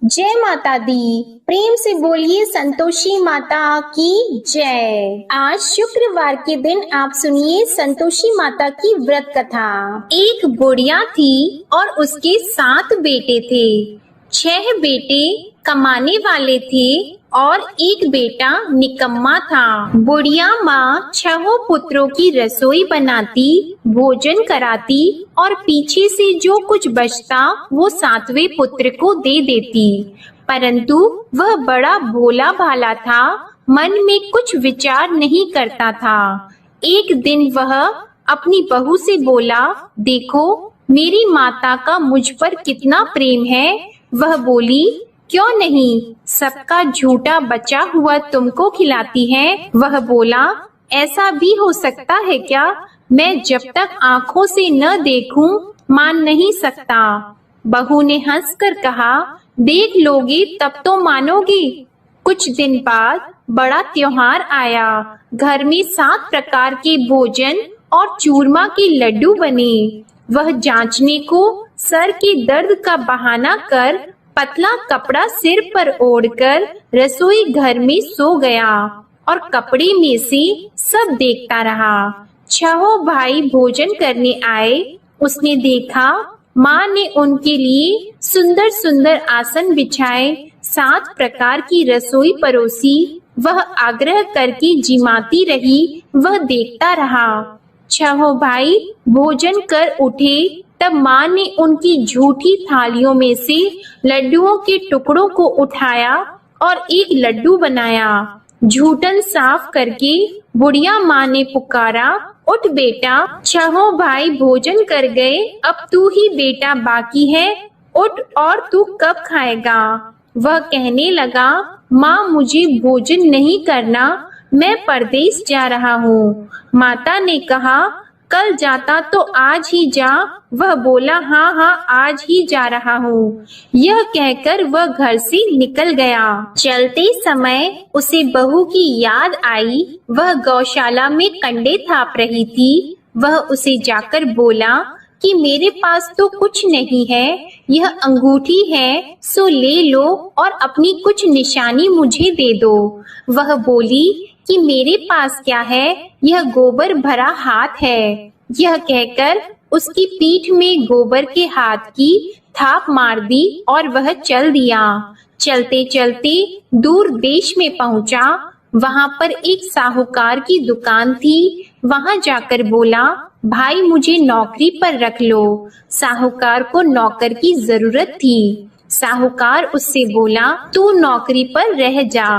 जय माता दी। प्रेम से बोलिए संतोषी माता की जय। आज शुक्रवार के दिन आप सुनिए संतोषी माता की व्रत कथा। एक बुढ़िया थी और उसके 7 बेटे थे। 6 बेटे कमाने वाले थे और एक बेटा निकम्मा था। बुढ़िया माँ 6 पुत्रों की रसोई बनाती, भोजन कराती और पीछे से जो कुछ बचता वो 7वें पुत्र को दे देती। परंतु वह बड़ा भोला भाला था, मन में कुछ विचार नहीं करता था। एक दिन वह अपनी बहू से बोला, देखो मेरी माता का मुझ पर कितना प्रेम है। वह बोली, क्यों नहीं, सबका झूठा बचा हुआ तुमको खिलाती है। वह बोला, ऐसा भी हो सकता है क्या? मैं जब तक आंखों से न देखूं मान नहीं सकता। बहू ने हंसकर कहा, देख लोगे तब तो मानोगी। कुछ दिन बाद बड़ा त्योहार आया। घर में 7 प्रकार के भोजन और चूरमा के लड्डू बने। वह जांचने को सर के दर्द का बहाना कर पतला कपड़ा सिर पर ओढ़कर रसोई घर में सो गया और कपड़े में से सब देखता रहा। 6 भाई भोजन करने आए। उसने देखा माँ ने उनके लिए सुंदर सुंदर आसन बिछाए, 7 प्रकार की रसोई परोसी। वह आग्रह करके जिमाती रही, वह देखता रहा। 6 भाई भोजन कर उठे, तब माँ ने उनकी झूठी थालियों में से लड्डुओं के टुकड़ों को उठाया और एक लड्डू बनाया। झूठन साफ करके बुढ़िया माँ ने पुकारा, उठ बेटा, 6 भाई भोजन कर गए, अब तू ही बेटा बाकी है, उठ और तू कब खाएगा? वह कहने लगा, माँ मुझे भोजन नहीं करना, मैं परदेश जा रहा हूँ। माता ने कहा, कल जाता तो आज ही जा। वह बोला, हाँ हाँ आज ही जा रहा हूँ। यह कहकर वह घर से निकल गया। चलते समय उसे बहू की याद आई। वह गौशाला में कंडे थाप रही थी। वह उसे जाकर बोला कि मेरे पास तो कुछ नहीं है, यह अंगूठी है, सो ले लो और अपनी कुछ निशानी मुझे दे दो। वह बोली कि मेरे पास क्या है, यह गोबर भरा हाथ है। यह कहकर उसकी पीठ में गोबर के हाथ की थाप मार दी और वह चल दिया। चलते चलते दूर देश में पहुंचा। वहां पर एक साहूकार की दुकान थी। वहां जाकर बोला, भाई मुझे नौकरी पर रख लो। साहूकार को नौकर की जरूरत थी। साहूकार उससे बोला, तू नौकरी पर रह जा।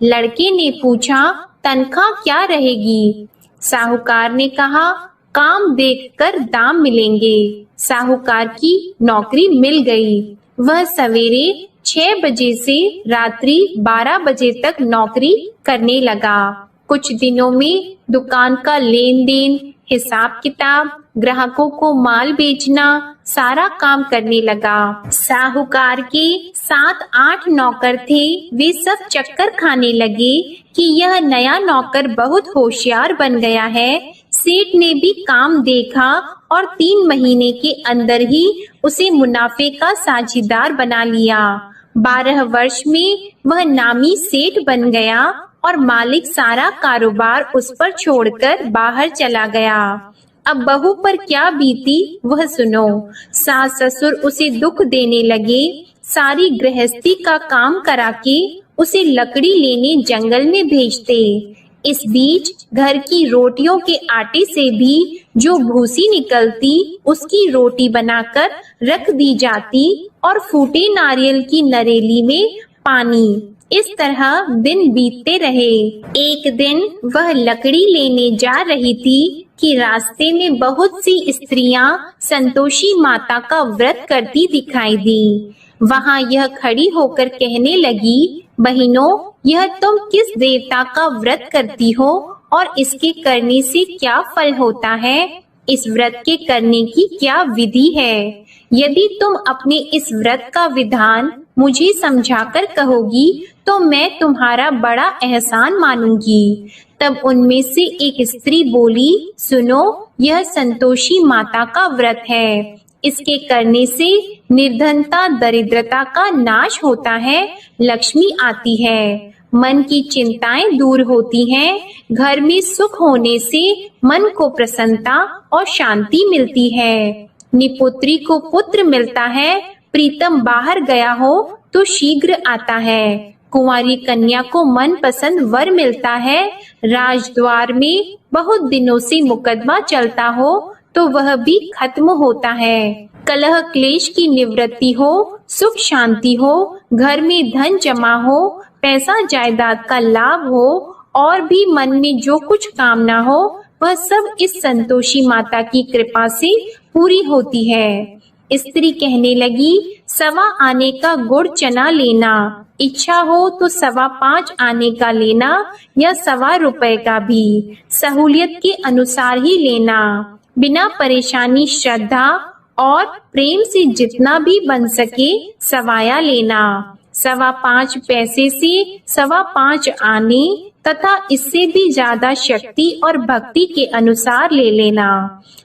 लड़के ने पूछा, तनख्वाह क्या रहेगी? साहूकार ने कहा, काम देखकर दाम मिलेंगे। साहूकार की नौकरी मिल गई। वह सवेरे 6 बजे से रात्रि 12 बजे तक नौकरी करने लगा। कुछ दिनों में दुकान का लेन देन, हिसाब किताब, ग्राहकों को माल बेचना, सारा काम करने लगा। साहूकार के 7-8 नौकर थे। वे सब चक्कर खाने लगे कि यह नया नौकर बहुत होशियार बन गया है। सेठ ने भी काम देखा और 3 महीने के अंदर ही उसे मुनाफे का साझीदार बना लिया। 12 वर्ष में वह नामी सेठ बन गया और मालिक सारा कारोबार उस पर छोड़कर बाहर चला गया। अब बहू पर क्या बीती वह सुनो। सास ससुर उसे दुख देने लगे। सारी गृहस्थी का काम करा के उसे लकड़ी लेने जंगल में भेजते। इस बीच घर की रोटियों के आटे से भी जो भूसी निकलती उसकी रोटी बनाकर रख दी जाती और फूटे नारियल की नरेली में पानी। इस तरह दिन बीतते रहे। एक दिन वह लकड़ी लेने जा रही थी कि रास्ते में बहुत सी स्त्रियां संतोषी माता का व्रत करती दिखाई दी। वहां यह खड़ी होकर कहने लगी, बहनों, यह तुम किस देवता का व्रत करती हो और इसके करने से क्या फल होता है? इस व्रत के करने की क्या विधि है? यदि तुम अपने इस व्रत का विधान मुझे समझाकर कहोगी तो मैं तुम्हारा बड़ा एहसान मानूंगी। तब उनमें से एक स्त्री बोली, सुनो, यह संतोषी माता का व्रत है। इसके करने से निर्धनता दरिद्रता का नाश होता है, लक्ष्मी आती है, मन की चिंताएं दूर होती हैं, घर में सुख होने से मन को प्रसन्नता और शांति मिलती है। निपुत्री को पुत्र मिलता है, प्रीतम बाहर गया हो तो शीघ्र आता है। कुंवारी कन्या को मनपसंद वर मिलता है। राजद्वार में बहुत दिनों से मुकदमा चलता हो तो वह भी खत्म होता है। कलह क्लेश की निवृत्ति हो, सुख शांति हो, घर में धन जमा हो, पैसा जायदाद का लाभ हो और भी मन में जो कुछ कामना हो वह सब इस संतोषी माता की कृपा से पूरी होती है। स्त्री कहने लगी, 1.25 आने का गुड़ चना लेना, इच्छा हो तो 5.25 आने का लेना या 1.25 रुपए का भी, सहूलियत के अनुसार ही लेना, बिना परेशानी श्रद्धा और प्रेम से जितना भी बन सके सवाया लेना। 5.25 पैसे से 5.25 आने तथा इससे भी ज्यादा शक्ति और भक्ति के अनुसार ले लेना।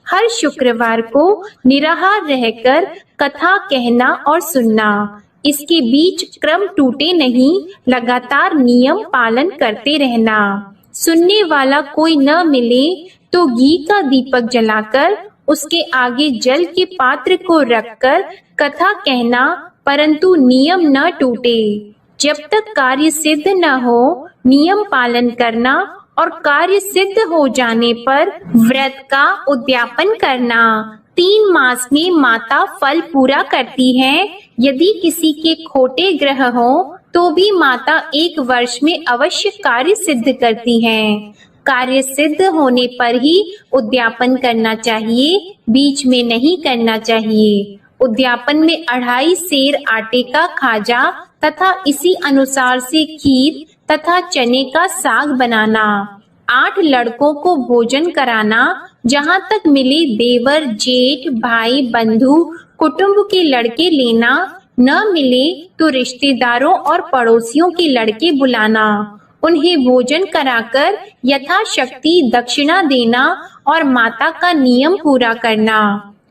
हर शुक्रवार को निराहार रहकर कथा कहना और सुनना। इसके बीच क्रम टूटे नहीं, लगातार नियम पालन करते रहना। सुनने वाला कोई न मिले तो घी का दीपक जलाकर उसके आगे जल के पात्र को रखकर कथा कहना, परंतु नियम न टूटे। जब तक कार्य सिद्ध न हो, नियम पालन करना और कार्य सिद्ध हो जाने पर व्रत का उद्यापन करना। 3 मास में माता फल पूरा करती है। यदि किसी के खोटे ग्रह हो तो भी माता 1 वर्ष में अवश्य कार्य सिद्ध करती हैं। कार्य सिद्ध होने पर ही उद्यापन करना चाहिए, बीच में नहीं करना चाहिए। उद्यापन में 2.5 सेर आटे का खाजा तथा इसी अनुसार से खीर तथा चने का साग बनाना। 8 लड़कों को भोजन कराना। जहाँ तक मिले देवर, जेठ, भाई, बंधु, कुटुंब के लड़के लेना। न मिले तो रिश्तेदारों और पड़ोसियों के लड़के बुलाना। उन्हें भोजन कराकर यथाशक्ति दक्षिणा देना और माता का नियम पूरा करना।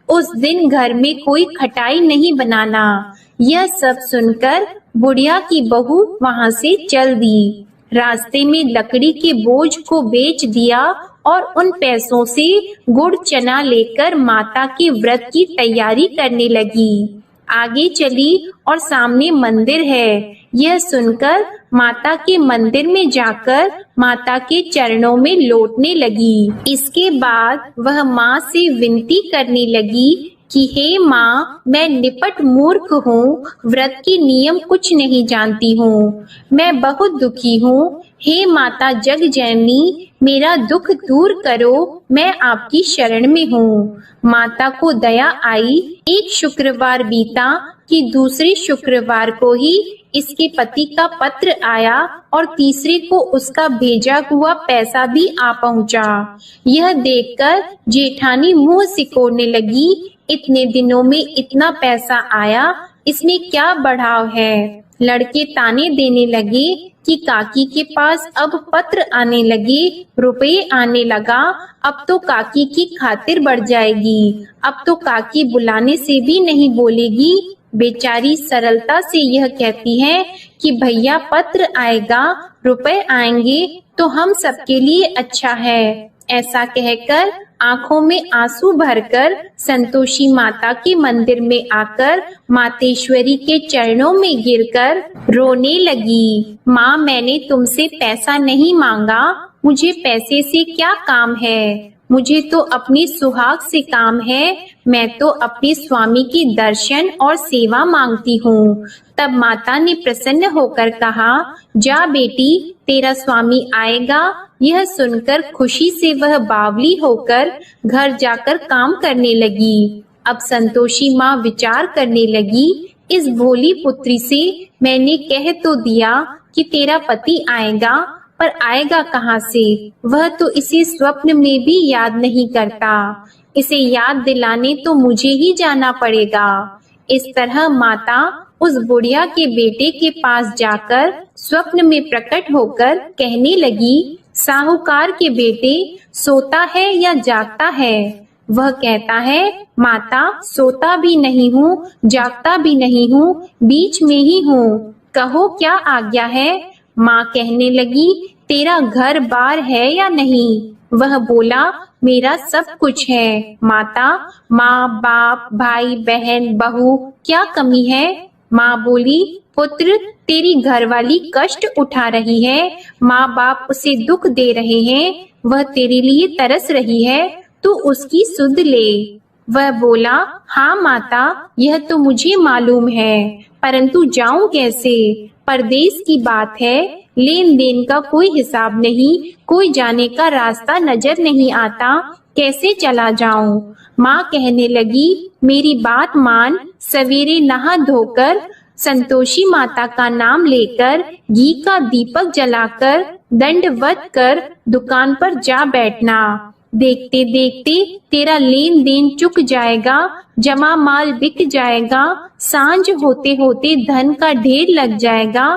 उस दिन घर में कोई खटाई नहीं बनाना। यह सब सुनकर बुढ़िया की बहू वहाँ से चल दी। रास्ते में लकड़ी के बोझ को बेच दिया और उन पैसों से गुड़ चना लेकर माता के व्रत की तैयारी करने लगी। आगे चली और सामने मंदिर है। यह सुनकर माता के मंदिर में जाकर माता के चरणों में लौटने लगी। इसके बाद वह माँ से विनती करने लगी कि हे माँ, मैं निपट मूर्ख हूँ, व्रत के नियम कुछ नहीं जानती हूँ, मैं बहुत दुखी हूँ। हे माता जग जननी, मेरा दुख दूर करो, मैं आपकी शरण में हूँ। माता को दया आई। एक शुक्रवार बीता कि दूसरे शुक्रवार को ही इसके पति का पत्र आया और तीसरे को उसका भेजा हुआ पैसा भी आ पहुँचा। यह देखकर जेठानी मुंह सिकोड़ने लगी। इतने दिनों में इतना पैसा आया, इसमें क्या बढ़ाव है। लड़के ताने देने लगे कि काकी के पास अब पत्र आने लगे, रुपए आने लगा, अब तो काकी की खातिर बढ़ जाएगी, अब तो काकी बुलाने से भी नहीं बोलेगी। बेचारी सरलता से यह कहती है कि भैया पत्र आएगा, रुपए आएंगे तो हम सबके लिए अच्छा है। ऐसा कहकर आंखों में आंसू भरकर संतोषी माता के मंदिर में आकर मातेश्वरी के चरणों में गिरकर रोने लगी। माँ, मैंने तुमसे पैसा नहीं मांगा, मुझे पैसे से क्या काम है, मुझे तो अपनी सुहाग से काम है, मैं तो अपने स्वामी की दर्शन और सेवा मांगती हूँ। तब माता ने प्रसन्न होकर कहा, जा बेटी, तेरा स्वामी आएगा। यह सुनकर खुशी से वह बावली होकर घर जाकर काम करने लगी। अब संतोषी माँ विचार करने लगी, इस भोली पुत्री से मैंने कह तो दिया कि तेरा पति आएगा, पर आएगा कहाँ से? वह तो इसे स्वप्न में भी याद नहीं करता। इसे याद दिलाने तो मुझे ही जाना पड़ेगा। इस तरह माता उस बुढ़िया के बेटे के पास जाकर स्वप्न में प्रकट होकर कहने लगी, साहूकार के बेटे, सोता है या जागता है? वह कहता है, माता सोता भी नहीं हूँ, जागता भी नहीं हूँ, बीच में ही हूँ, कहो क्या आज्ञा है। माँ कहने लगी, तेरा घर बार है या नहीं। वह बोला, मेरा सब कुछ है माता, माँ बाप भाई बहन बहू क्या कमी है। माँ बोली, पुत्र तेरी घरवाली कष्ट उठा रही है, माँ बाप उसे दुख दे रहे हैं, वह तेरे लिए तरस रही है, तू उसकी सुध ले। वह बोला, हाँ माता यह तो मुझे मालूम है, परंतु जाऊं कैसे, परदेश की बात है, लेन देन का कोई हिसाब नहीं, कोई जाने का रास्ता नजर नहीं आता, कैसे चला जाऊं। माँ कहने लगी, मेरी बात मान, सवेरे नहा धोकर संतोषी माता का नाम लेकर घी का दीपक जलाकर दंडवत कर दुकान पर जा बैठना। देखते देखते तेरा लेन देन चुक जाएगा, जमा माल बिक जाएगा, सांझ होते होते धन का ढेर लग जाएगा।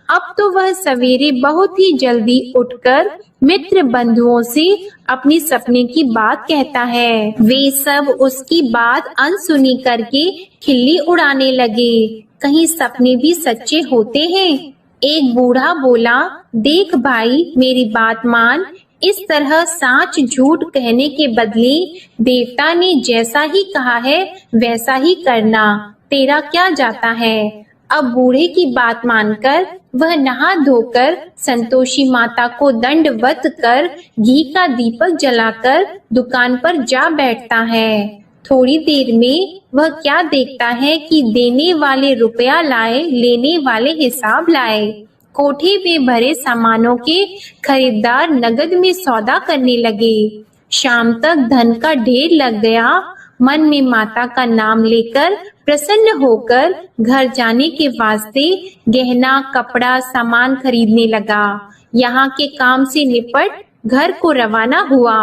अब तो वह सवेरे बहुत ही जल्दी उठकर मित्र बंधुओं से अपनी सपने की बात कहता है। वे सब उसकी बात अनसुनी करके खिल्ली उड़ाने लगे। कहीं सपने भी सच्चे होते हैं। एक बूढ़ा बोला, देख भाई मेरी बात मान, इस तरह साच झूठ कहने के बदले देवता ने जैसा ही कहा है वैसा ही करना, तेरा क्या जाता है। अब बूढ़े की बात मानकर वह नहा धोकर संतोषी माता को दंडवत कर घी का दीपक जलाकर दुकान पर जा बैठता है। थोड़ी देर में वह क्या देखता है कि देने वाले रुपया लाए, लेने वाले हिसाब लाए। कोठे में भरे सामानों के खरीदार नगद में सौदा करने लगे। शाम तक धन का ढेर लग गया। मन में माता का नाम लेकर प्रसन्न होकर घर जाने के वास्ते गहना कपड़ा सामान खरीदने लगा। यहाँ के काम से निपट घर को रवाना हुआ।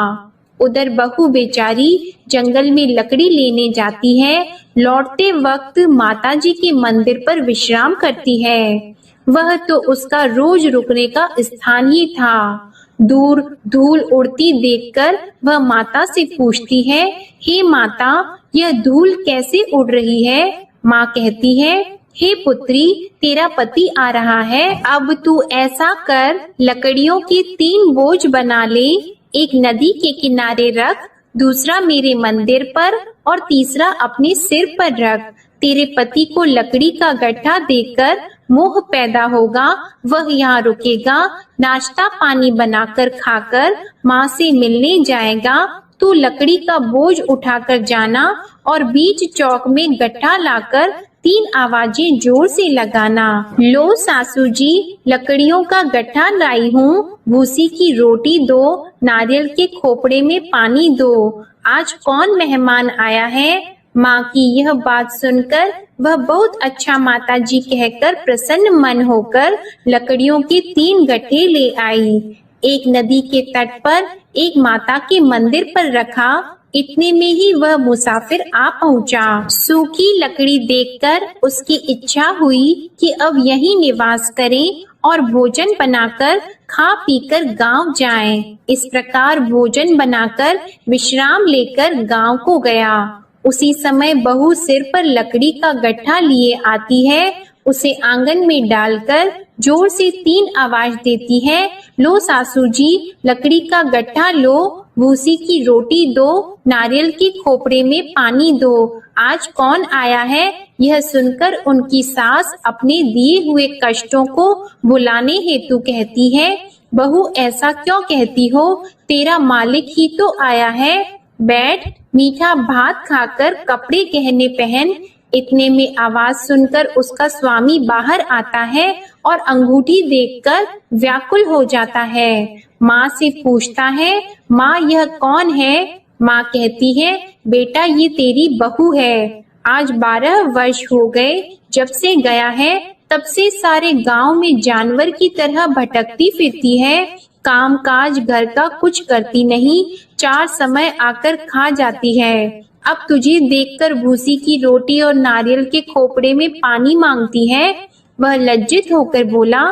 उधर बहू बेचारी जंगल में लकड़ी लेने जाती है। लौटते वक्त माताजी के मंदिर पर विश्राम करती है। वह तो उसका रोज रुकने का स्थान ही था। दूर धूल उड़ती देखकर वह माता से पूछती है, हे माता यह धूल कैसे उड़ रही है। माँ कहती है, हे पुत्री तेरा पति आ रहा है, अब तू ऐसा कर लकड़ियों के 3 बोझ बना ले, एक नदी के किनारे रख, दूसरा मेरे मंदिर पर और तीसरा अपने सिर पर रख। तेरे पति को लकड़ी का गड्ढा देकर मोह पैदा होगा, वह यहाँ रुकेगा, नाश्ता पानी बनाकर खाकर माँ से मिलने जाएगा। तू लकड़ी का बोझ उठाकर जाना और बीच चौक में गड्ढा लाकर 3 आवाजें जोर से लगाना। लो सासू जी लकड़ियों का गड्ढा लाई हूँ, भूसी की रोटी दो, नारियल के खोपड़े में पानी दो, आज कौन मेहमान आया है। माँ की यह बात सुनकर वह बहुत अच्छा माताजी कहकर प्रसन्न मन होकर लकड़ियों के 3 गट्ठे ले आई। एक नदी के तट पर एक माता के मंदिर पर रखा। इतने में ही वह मुसाफिर आ पहुंचा। सूखी लकड़ी देखकर उसकी इच्छा हुई कि अब यहीं निवास करें और भोजन बनाकर खा पीकर गांव जाएं। इस प्रकार भोजन बनाकर विश्राम लेकर गांव को गया। उसी समय बहू सिर पर लकड़ी का गट्ठा लिए आती है। उसे आंगन में डालकर जोर से 3 आवाज देती है, लो सासू जी लकड़ी का गट्ठा लो, भूसी की रोटी दो, नारियल के खोपड़े में पानी दो, आज कौन आया है। यह सुनकर उनकी सास अपने दिए हुए कष्टों को भुलाने हेतु कहती है, बहू ऐसा क्यों कहती हो, तेरा मालिक ही तो आया है, बैठ मीठा भात खाकर कपड़े गहने पहन। इतने में आवाज सुनकर उसका स्वामी बाहर आता है और अंगूठी देखकर व्याकुल हो जाता है। माँ से पूछता है, माँ यह कौन है। माँ कहती है, बेटा ये तेरी बहू है, आज 12 वर्ष हो गए जब से गया है, तब से सारे गांव में जानवर की तरह भटकती फिरती है, काम काज घर का कुछ करती नहीं, 4 समय आकर खा जाती है। अब तुझे देखकर भूसी की रोटी और नारियल के खोपड़े में पानी मांगती है। वह लज्जित होकर बोला,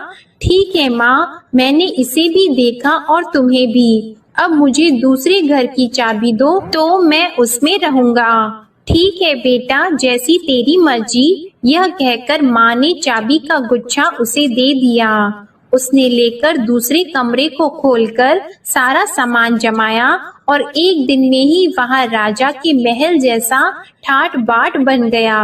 ठीक है माँ, मैंने इसे भी देखा और तुम्हें भी, अब मुझे दूसरे घर की चाबी दो तो मैं उसमें रहूंगा। ठीक है बेटा, जैसी तेरी मर्जी। यह कहकर माँ ने चाबी का गुच्छा उसे दे दिया। उसने लेकर दूसरे कमरे को खोलकर सारा सामान जमाया और एक दिन में ही वहां राजा के महल जैसा ठाट बाट बन गया।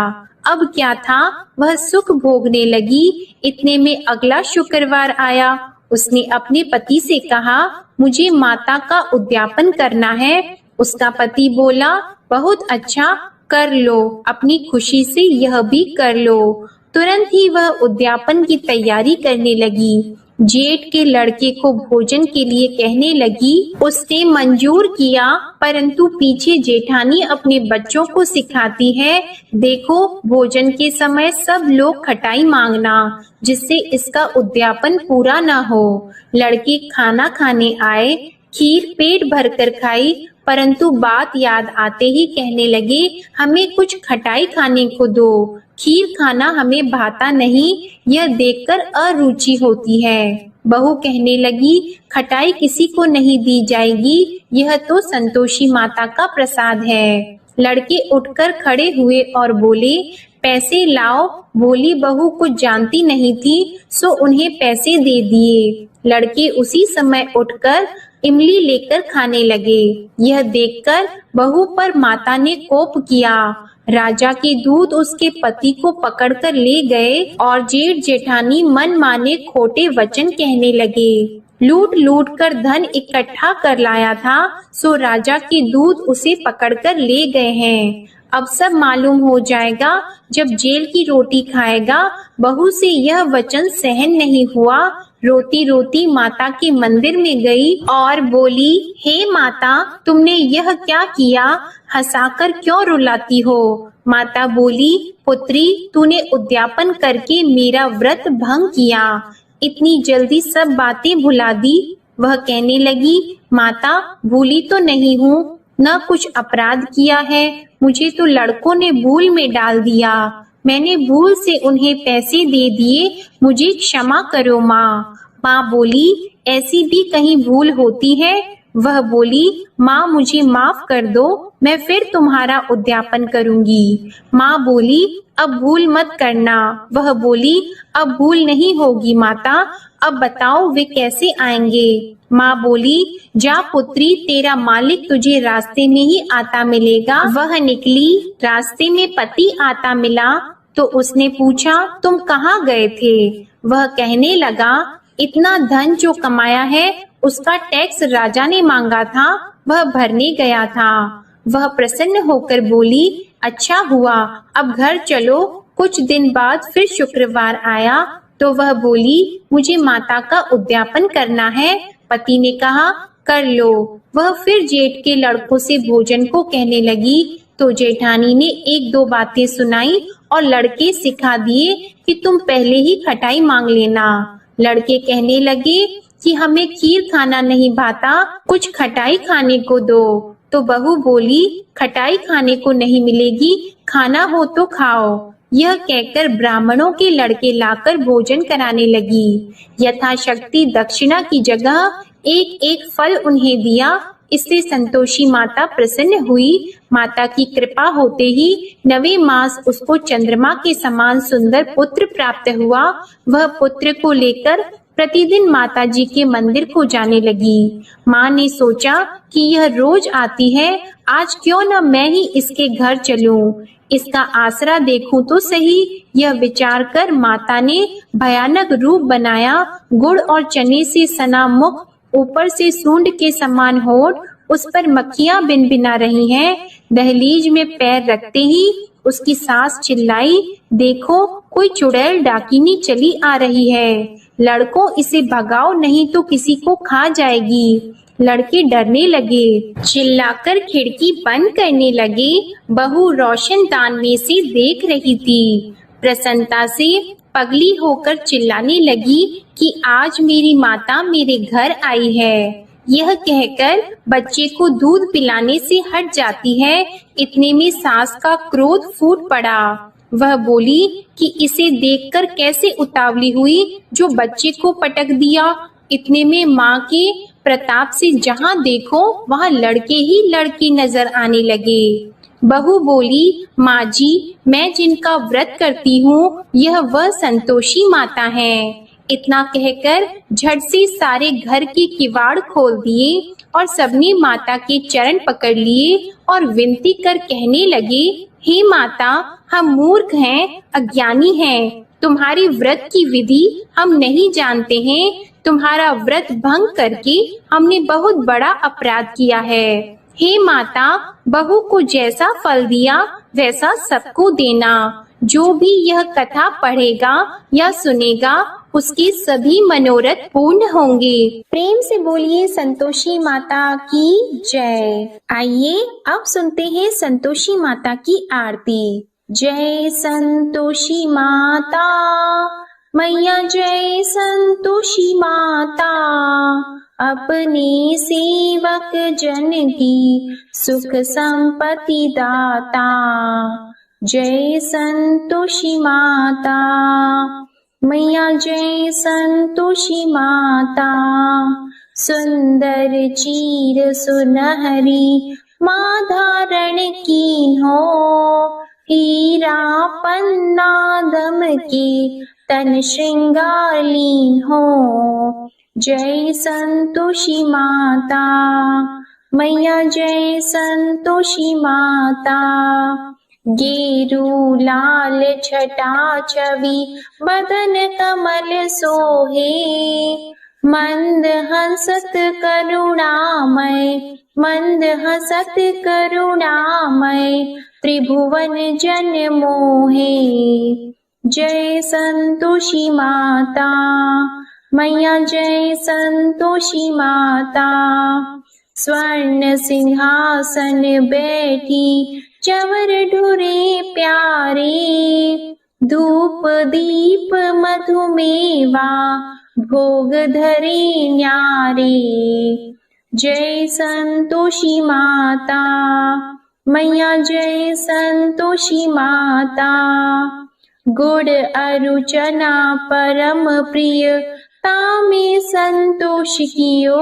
अब क्या था, वह सुख भोगने लगी। इतने में अगला शुक्रवार आया। उसने अपने पति से कहा, मुझे माता का उद्यापन करना है। उसका पति बोला, बहुत अच्छा, कर लो, अपनी खुशी से यह भी कर लो। तुरंत ही वह उद्यापन की तैयारी करने लगी। जेठ के लड़के को भोजन के लिए कहने लगी। उसने मंजूर किया, परंतु पीछे जेठानी अपने बच्चों को सिखाती है, देखो भोजन के समय सब लोग खटाई मांगना, जिससे इसका उद्यापन पूरा ना हो। लड़के खाना खाने आए, खीर पेट भरकर खाई, परंतु बात याद आते ही कहने लगे, हमें कुछ खटाई खाने को दो। खीर खाना हमें भाता नहीं, यह देखकर अरुचि होती है। बहू कहने लगी, खटाई किसी को नहीं दी जाएगी, यह तो संतोषी माता का प्रसाद है। लड़के उठकर खड़े हुए और बोले, पैसे लाओ। भोली बहू कुछ जानती नहीं थी, सो उन्हें पैसे दे दिए। लड़के उसी समय उठकर इमली लेकर खाने लगे। यह देखकर बहू पर माता ने कोप किया। राजा के दूत उसके पति को पकड़कर ले गए और जेठ जेठानी मन माने खोटे वचन कहने लगे। लूट लूट कर धन इकट्ठा कर लाया था, सो राजा के दूत उसे पकड़कर ले गए हैं। अब सब मालूम हो जाएगा जब जेल की रोटी खाएगा। बहू से यह वचन सहन नहीं हुआ। रोती रोती माता के मंदिर में गई और बोली, हे माता, तुमने यह क्या किया? हंसाकर क्यों रुलाती हो? माता बोली, पुत्री, तूने उद्यापन करके मेरा व्रत भंग किया, इतनी जल्दी सब बातें भुला दी। वह कहने लगी, माता, भूली तो नहीं हूँ, न कुछ अपराध किया है, मुझे तो लड़कों ने भूल में डाल दिया। मैंने भूल से उन्हें पैसे दे दिए, मुझे क्षमा करो माँ। माँ बोली, ऐसी भी कहीं भूल होती है? वह बोली, माँ मुझे माफ कर दो, मैं फिर तुम्हारा उद्यापन करूंगी। माँ बोली, अब भूल मत करना। वह बोली, अब भूल नहीं होगी माता, अब बताओ वे कैसे आएंगे? माँ बोली, जा पुत्री, तेरा मालिक तुझे रास्ते में ही आता मिलेगा। वह निकली, रास्ते में पति आता मिला तो उसने पूछा, तुम कहाँ गए थे? वह कहने लगा, इतना धन जो कमाया है उसका टैक्स राजा ने मांगा था, वह भरने गया था। वह प्रसन्न होकर बोली, अच्छा हुआ, अब घर चलो। कुछ दिन बाद फिर शुक्रवार आया तो वह बोली, मुझे माता का उद्यापन करना है। पति ने कहा, कर लो। वह फिर जेठ के लड़कों से भोजन को कहने लगी तो जेठानी ने एक दो बातें सुनाई और लड़के सिखा दिए कि तुम पहले ही खटाई मांग लेना। लड़के कहने लगे कि हमें खीर खाना नहीं भाता, कुछ खटाई खाने को दो। तो बहू बोली, खटाई खाने को नहीं मिलेगी, खाना हो तो खाओ। यह कहकर ब्राह्मणों के लड़के लाकर भोजन कराने लगी। यथाशक्ति दक्षिणा की जगह एक एक फल उन्हें दिया। इससे संतोषी माता प्रसन्न हुई। माता की कृपा होते ही 9वें मास उसको चंद्रमा के समान सुंदर पुत्र प्राप्त हुआ। वह पुत्र को लेकर प्रतिदिन माता जी के मंदिर को जाने लगी। माँ ने सोचा कि यह रोज आती है, आज क्यों न मैं ही इसके घर चलूं, इसका आसरा देखूं तो सही। यह विचार कर माता ने भयानक रूप बनाया। गुड़ और चने से सना मुख, ऊपर से सूंड के समान होठ, उस पर मक्खियां भिनभिना रही हैं। दहलीज में पैर रखते ही उसकी सास चिल्लाई, देखो कोई चुड़ैल डाकिनी चली आ रही है, लड़कों इसे भगाओ नहीं तो किसी को खा जाएगी। लड़के डरने लगे, चिल्लाकर खिड़की बंद करने लगे। बहू रोशनदान में से देख रही थी। प्रसन्नता से पगली होकर चिल्लाने लगी कि आज मेरी माता मेरे घर आई है। यह कहकर बच्चे को दूध पिलाने से हट जाती है। इतने में सास का क्रोध फूट पड़ा। वह बोली कि इसे देखकर कैसे उतावली हुई जो बच्चे को पटक दिया। इतने में माँ के प्रताप से जहाँ देखो वहाँ लड़के ही लड़की नजर आने लगे। बहू बोली, माँ जी, मैं जिनका व्रत करती हूँ यह वह संतोषी माता है। इतना कहकर झट से सारे घर के किवाड़ खोल दिए और सबने माता के चरण पकड़ लिए और विनती कर कहने लगे, हे माता, हम मूर्ख हैं, अज्ञानी हैं, तुम्हारी व्रत की विधि हम नहीं जानते हैं। तुम्हारा व्रत भंग करके हमने बहुत बड़ा अपराध किया है। हे माता, बहू को जैसा फल दिया वैसा सबको देना। जो भी यह कथा पढ़ेगा या सुनेगा उसके सभी मनोरथ पूर्ण होंगे। प्रेम से बोलिए संतोषी माता की जय। आइए अब सुनते हैं संतोषी माता की आरती। जय संतोषी माता मैया, जय संतोषी माता, अपने सेवक जन की सुख संपत्ति दाता। जय संतोषी माता मैया, जय संतोषी माता, सुंदर चीर सुनहरी माँ धारण की हो, हीरा पन्ना दम के तन श्रृंगारली हो। जय संतोषी माता मैया, जय संतोषी माता, गेरू लाल छटा छवि बदन कमल सोहे, मंद हसत करुणामय, मंद हसत करुणामय, त्रिभुवन जन मोहे। जय संतोषी माता मैया, जय संतोषी माता, स्वर्ण सिंहासन बैठी चवर ढुरे प्यारे, धूप दीप मधुमेवा भोग धरे न्यारे। जय संतोषी माता मैया, जय संतोषी माता, गुड़ अरु चना परम प्रिय तामे संतोष कियो,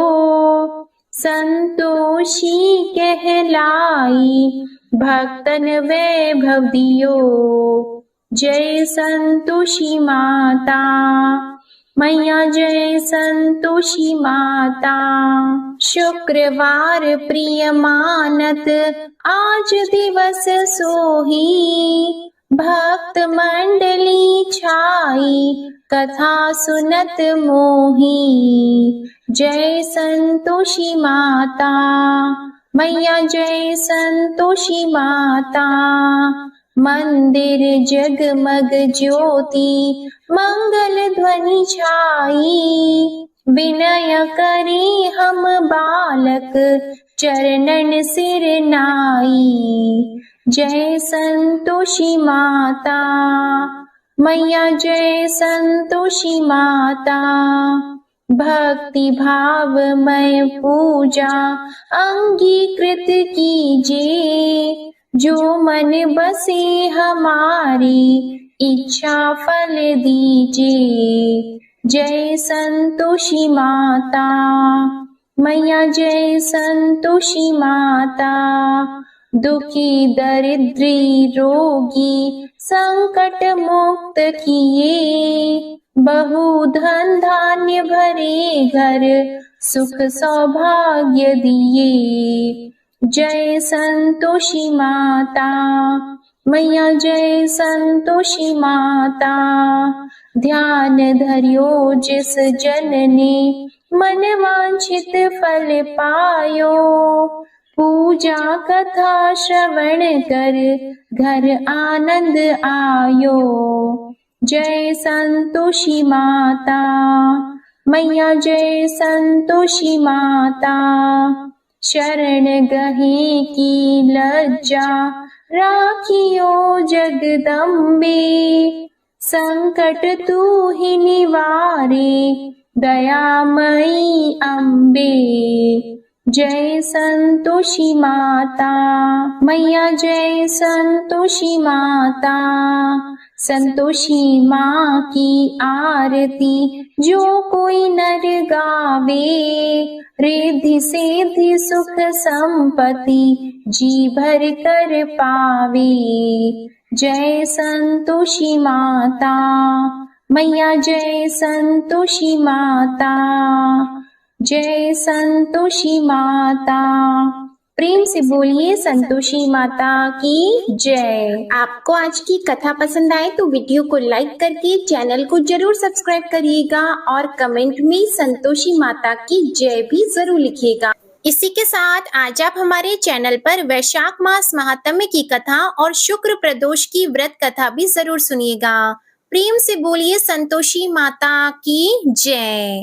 संतोषी कहलाई भक्तन वैभव दियो। जय संतोषी माता मैया, जय संतोषी माता, शुक्रवार प्रिय मानत आज दिवस सोही, भक्त मंडली छाई कथा सुनत मोही। जय संतोषी माता मैया, जय संतोषी माता, मंदिर जगमग ज्योति मंगल ध्वनि छाई, विनय करे हम बालक चरणन सिर नाई। जय संतोषी माता मैया, जय संतोषी माता, भक्ति भावमय पूजा अंगीकृत कीजिए, जो मन बसे हमारी इच्छा फल दीजिए। जय संतोषी माता मैया, जय संतोषी माता, दुखी दरिद्री रोगी संकट मुक्त किए, बहु धन धान्य भरे घर सुख सौभाग्य दिए। जय संतोषी माता मैया, जय संतोषी माता, ध्यान धरियो जिस जन ने मन वांछित फल पायो, पूजा कथा श्रवण कर घर आनंद आयो। जय संतोषी माता मैया, जय संतोषी माता, शरण गहे की लज्जा राखियो जगदम्बे, संकट तू ही निवारे दयामयी अम्बे। जय संतोषी माता। मैया जय संतोषी माता। संतोषी माँ की आरती जो कोई नर गावे, रिद्धि सिद्धि सुख संपत्ति जी भर कर पावे। जय संतोषी माता। मैया जय संतोषी माता। जय संतोषी माता। प्रेम से बोलिए संतोषी माता की जय। आपको आज की कथा पसंद आए तो वीडियो को लाइक करके चैनल को जरूर सब्सक्राइब करिएगा और कमेंट में संतोषी माता की जय भी जरूर लिखिएगा। इसी के साथ आज आप हमारे चैनल पर वैशाख मास महात्म्य की कथा और शुक्र प्रदोष की व्रत कथा भी जरूर सुनिएगा। प्रेम से बोलिए संतोषी माता की जय।